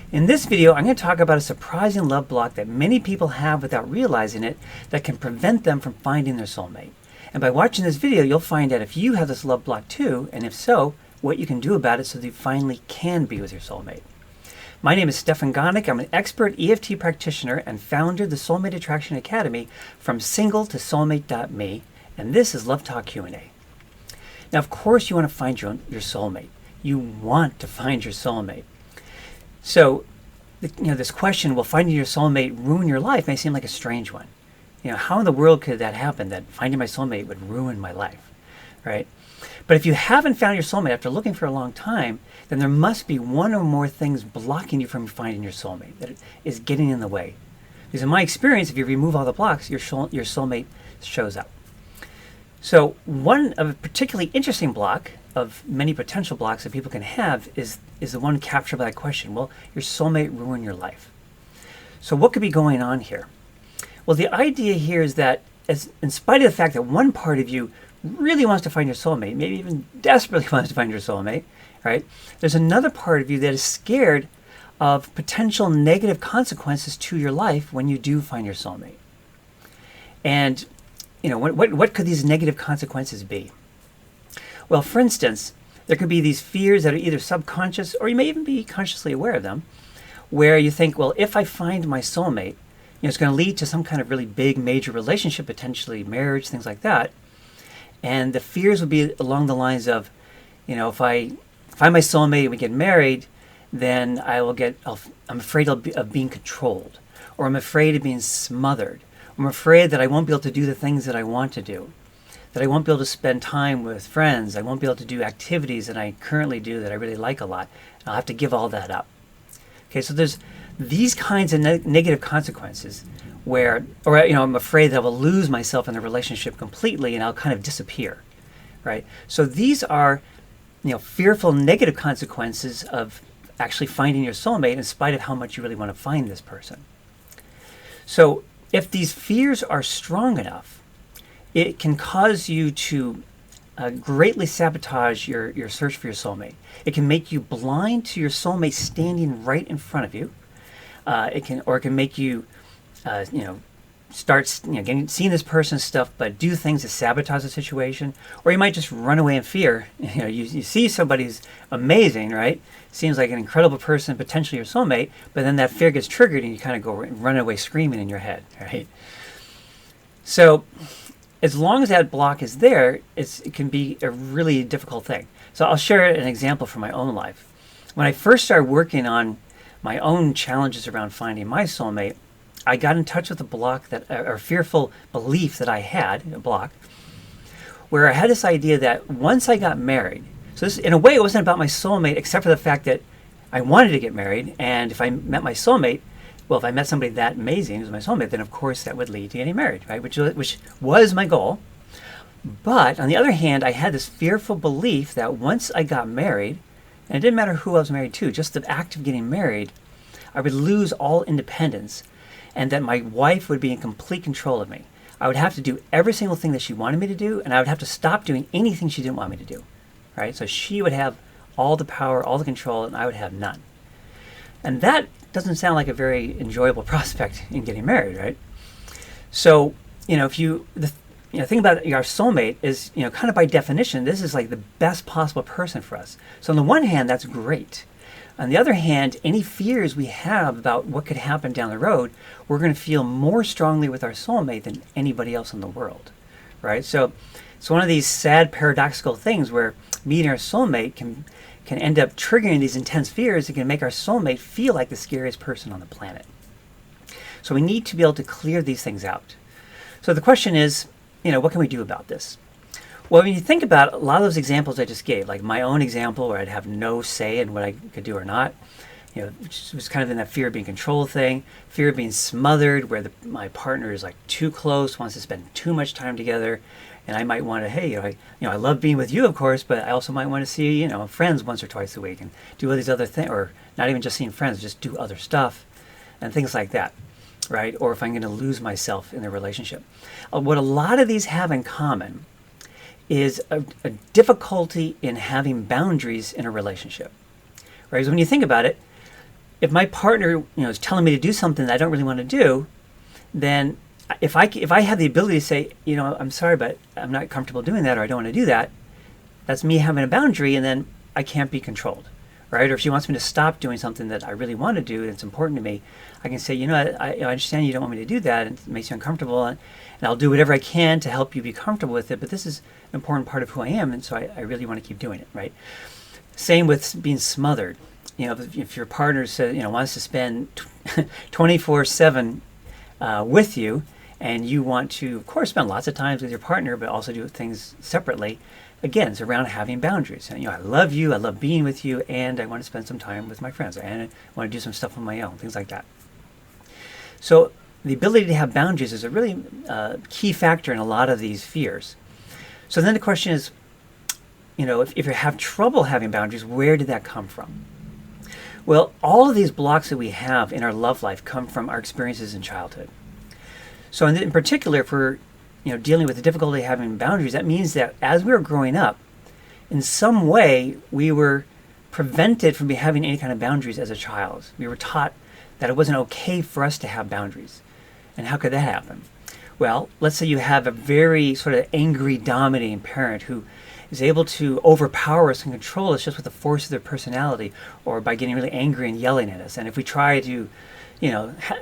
In this video, I'm going to talk about a surprising love block that many people have without realizing it that can prevent them from finding their soulmate. And by watching this video, you'll find out if you have this love block too, and if so, what you can do about it so that you finally can be with your soulmate. My name is Stefan Gonick. I'm an expert EFT practitioner and founder of the Soulmate Attraction Academy from single to soulmate.me, and this is Love Talk Q&A. Now, of course, you want to find your soulmate. You want to find your soulmate. So, this question, will finding your soulmate ruin your life, may seem like a strange one. How in the world could that happen, that finding my soulmate would ruin my life, right? But if you haven't found your soulmate after looking for a long time, then there must be one or more things blocking you from finding your soulmate, that is getting in the way. Because in my experience, if you remove all the blocks, your soulmate shows up. So one of a particularly interesting block of many potential blocks that people can have is the one captured by that question. Will your soulmate ruin your life? So what could be going on here? Well, the idea here is that in spite of the fact that one part of you really wants to find your soulmate, maybe even desperately wants to find your soulmate, right? There's another part of you that is scared of potential negative consequences to your life when you do find your soulmate. And what could these negative consequences be? Well, for instance, there could be these fears that are either subconscious or you may even be consciously aware of them, where you think, well, if I find my soulmate, it's going to lead to some kind of really big, major relationship, potentially marriage, things like that. And the fears would be along the lines of, if I find my soulmate and we get married, then I'm afraid of being controlled, or I'm afraid of being smothered. I'm afraid that I won't be able to do the things that I want to do, that I won't be able to spend time with friends. I won't be able to do activities that I currently do that I really like a lot. I'll have to give all that up. Okay, so there's these kinds of negative consequences where, I'm afraid that I will lose myself in the relationship completely and I'll kind of disappear, right? So these are, fearful negative consequences of actually finding your soulmate in spite of how much you really want to find this person. So if these fears are strong enough, it can cause you to greatly sabotage your search for your soulmate. It can make you blind to your soulmate standing right in front of you. It can make you, start seeing this person's stuff, but do things to sabotage the situation. Or you might just run away in fear. You see somebody who's amazing, right? Seems like an incredible person, potentially your soulmate, but then that fear gets triggered and you kind of go run away screaming in your head, right? So as long as that block is there, it can be a really difficult thing. So I'll share an example from my own life. When I first started working on my own challenges around finding my soulmate, I got in touch with a block or fearful belief that I had, a block, where I had this idea that once I got married, so this, in a way, it wasn't about my soulmate, except for the fact that I wanted to get married, and if I met my soulmate, well, if I met somebody that amazing as my soulmate, then of course that would lead to getting married, right? Which was my goal. But on the other hand, I had this fearful belief that once I got married, and it didn't matter who I was married to, just the act of getting married, I would lose all independence, and that my wife would be in complete control of me. I would have to do every single thing that she wanted me to do, and I would have to stop doing anything she didn't want me to do, right? So she would have all the power, all the control, and I would have none. And that doesn't sound like a very enjoyable prospect in getting married, right? So, if you think about our soulmate is, kind of by definition, this is like the best possible person for us. So on the one hand, that's great. On the other hand, any fears we have about what could happen down the road, we're going to feel more strongly with our soulmate than anybody else in the world, right? So it's one of these sad paradoxical things where meeting our soulmate can end up triggering these intense fears that can make our soulmate feel like the scariest person on the planet. So we need to be able to clear these things out. So the question is, what can we do about this? Well, when you think about a lot of those examples I just gave, like my own example where I'd have no say in what I could do or not, which was kind of in that fear of being controlled thing, fear of being smothered, where my partner is like too close, wants to spend too much time together, and I might want to, hey, I love being with you, of course, but I also might want to see, friends once or twice a week and do all these other things, or not even just seeing friends, just do other stuff and things like that, right? Or if I'm going to lose myself in the relationship. What a lot of these have in common is a difficulty in having boundaries in a relationship, right? So when you think about it, if my partner, is telling me to do something that I don't really want to do, then if I have the ability to say, I'm sorry, but I'm not comfortable doing that, or I don't want to do that, that's me having a boundary, and then I can't be controlled, right? Or if she wants me to stop doing something that I really want to do, that's important to me, I can say, I understand you don't want me to do that, and it makes you uncomfortable, and I'll do whatever I can to help you be comfortable with it, but this is an important part of who I am, and so I really want to keep doing it, right? Same with being smothered. If your partner says, wants to spend 24/7 with you, and you want to, of course, spend lots of time with your partner, but also do things separately. Again, it's around having boundaries. I love you, I love being with you, and I want to spend some time with my friends, and I want to do some stuff on my own, things like that. So the ability to have boundaries is a really key factor in a lot of these fears. So then the question is, if you have trouble having boundaries, where did that come from? Well, all of these blocks that we have in our love life come from our experiences in childhood. So in particular, if we're dealing with the difficulty of having boundaries, that means that as we were growing up, in some way we were prevented from having any kind of boundaries as a child. We were taught that it wasn't okay for us to have boundaries. And how could that happen? Well, let's say you have a very sort of angry, dominating parent who is able to overpower us and control us just with the force of their personality, or by getting really angry and yelling at us. And if we try to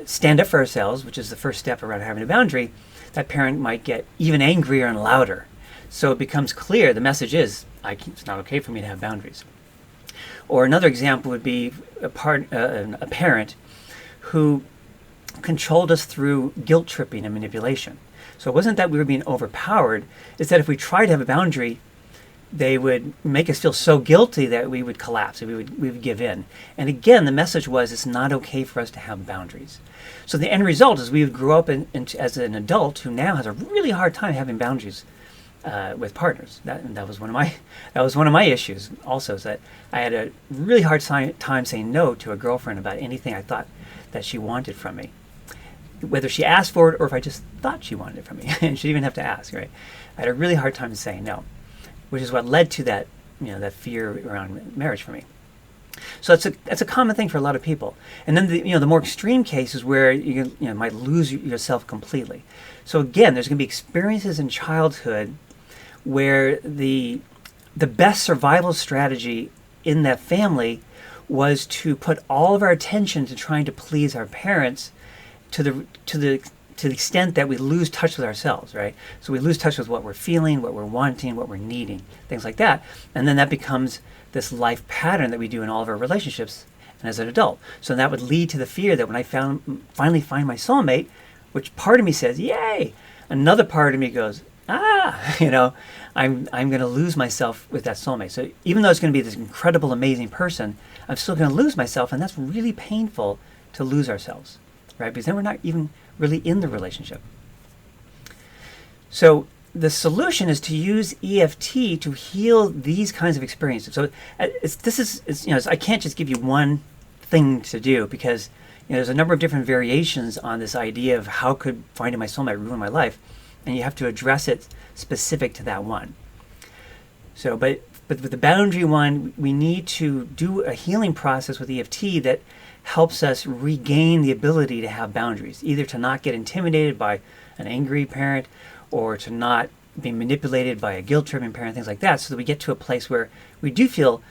stand up for ourselves, which is the first step around having a boundary, that parent might get even angrier and louder. So it becomes clear, the message is, it's not okay for me to have boundaries. Or another example would be a parent who controlled us through guilt tripping and manipulation. So it wasn't that we were being overpowered, it's that if we tried to have a boundary, they would make us feel so guilty that we would collapse, we would give in. And again, the message was, it's not okay for us to have boundaries. So the end result is we would grow up as an adult who now has a really hard time having boundaries with partners. That was one of my issues also, is that I had a really hard time saying no to a girlfriend about anything I thought that she wanted from me, whether she asked for it or if I just thought she wanted it from me. And she didn't even have to ask, right? I had a really hard time saying no, which is what led to that that fear around marriage for me. So that's a common thing for a lot of people. And then the more extreme cases where you might lose yourself completely. So again, there's going to be experiences in childhood where the best survival strategy in that family was to put all of our attention to trying to please our parents to the extent that we lose touch with ourselves, right? So we lose touch with what we're feeling, what we're wanting, what we're needing, things like that. And then that becomes this life pattern that we do in all of our relationships and as an adult. So that would lead to the fear that when I finally find my soulmate, which part of me says, yay, another part of me goes, I'm going to lose myself with that soulmate. So even though it's going to be this incredible, amazing person, I'm still going to lose myself, and that's really painful to lose ourselves, right? Because then we're not even really in the relationship. So the solution is to use EFT to heal these kinds of experiences. So I can't just give you one thing to do, because there's a number of different variations on this idea of how could finding my soulmate ruin my life, and you have to address it specific to that one. So, but with the boundary one, we need to do a healing process with EFT that helps us regain the ability to have boundaries, either to not get intimidated by an angry parent or to not be manipulated by a guilt-tripping parent, things like that, so that we get to a place where we do feel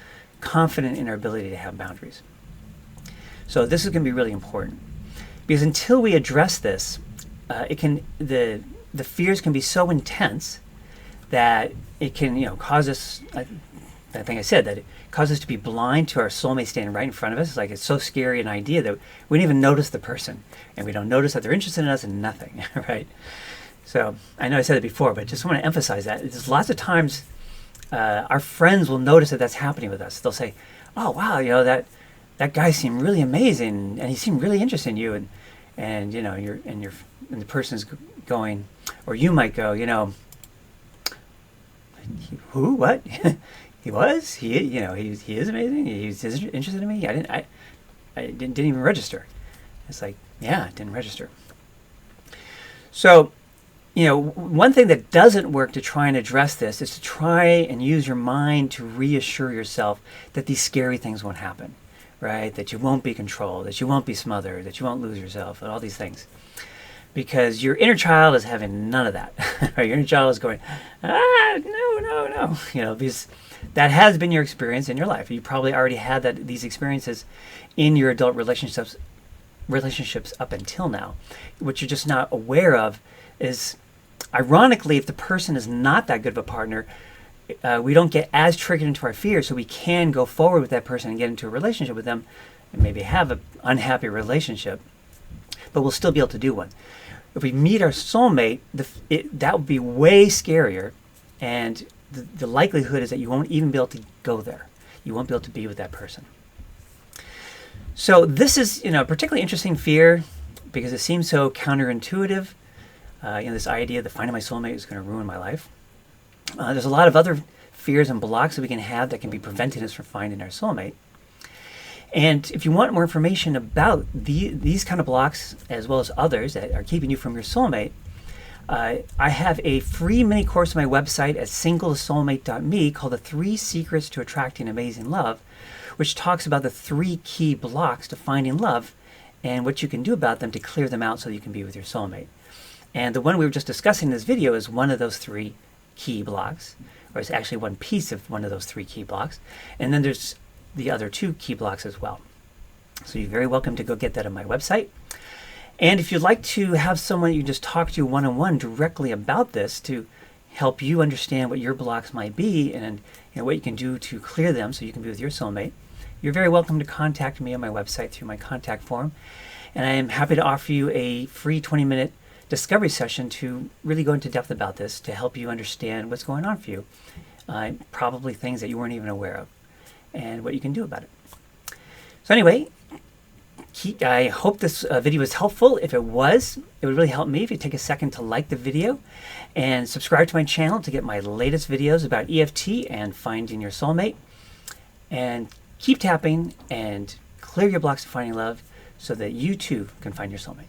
confident in our ability to have boundaries. So this is going to be really important, because until we address this, the fears can be so intense that it can cause us, that thing I said, that it causes us to be blind to our soulmate standing right in front of us. It's like it's so scary an idea that we don't even notice the person, and we don't notice that they're interested in us and nothing, right? So I know I said it before, but I just want to emphasize that. There's lots of times our friends will notice that that's happening with us. They'll say, oh, wow, that guy seemed really amazing, and he seemed really interested in you, and the person's going, or you might go, who, what? He is amazing. He's interested in me. I didn't even register. It's like, yeah, it didn't register. So, one thing that doesn't work to try and address this is to try and use your mind to reassure yourself that these scary things won't happen, right? That you won't be controlled, that you won't be smothered, that you won't lose yourself, and all these things. Because your inner child is having none of that. Right? Your inner child is going, no. Because that has been your experience in your life. You probably already had these experiences in your adult relationships up until now. What you're just not aware of is, ironically, if the person is not that good of a partner, we don't get as triggered into our fears, so we can go forward with that person and get into a relationship with them and maybe have an unhappy relationship, but we'll still be able to do one. If we meet our soulmate, that would be way scarier, and the likelihood is that you won't even be able to go there. You won't be able to be with that person. So this is, a particularly interesting fear because it seems so counterintuitive. This idea that finding my soulmate is going to ruin my life. There's a lot of other fears and blocks that we can have that can be preventing us from finding our soulmate. And if you want more information about these kind of blocks, as well as others that are keeping you from your soulmate, I have a free mini course on my website at singletosoulmate.me called The 3 Secrets to Attracting Amazing Love, which talks about the 3 key blocks to finding love and what you can do about them to clear them out so you can be with your soulmate. And the one we were just discussing in this video is one of those 3 key blocks, or it's actually one piece of one of those 3 key blocks. And then there's the other 2 key blocks as well. So you're very welcome to go get that on my website. And if you'd like to have someone you can just talk to one-on-one directly about this to help you understand what your blocks might be and what you can do to clear them so you can be with your soulmate, you're very welcome to contact me on my website through my contact form. And I am happy to offer you a free 20-minute discovery session to really go into depth about this to help you understand what's going on for you, probably things that you weren't even aware of, and what you can do about it. So anyway, I hope this video was helpful. If it was, it would really help me if you take a second to like the video and subscribe to my channel to get my latest videos about EFT and finding your soulmate. And keep tapping and clear your blocks to finding love so that you too can find your soulmate.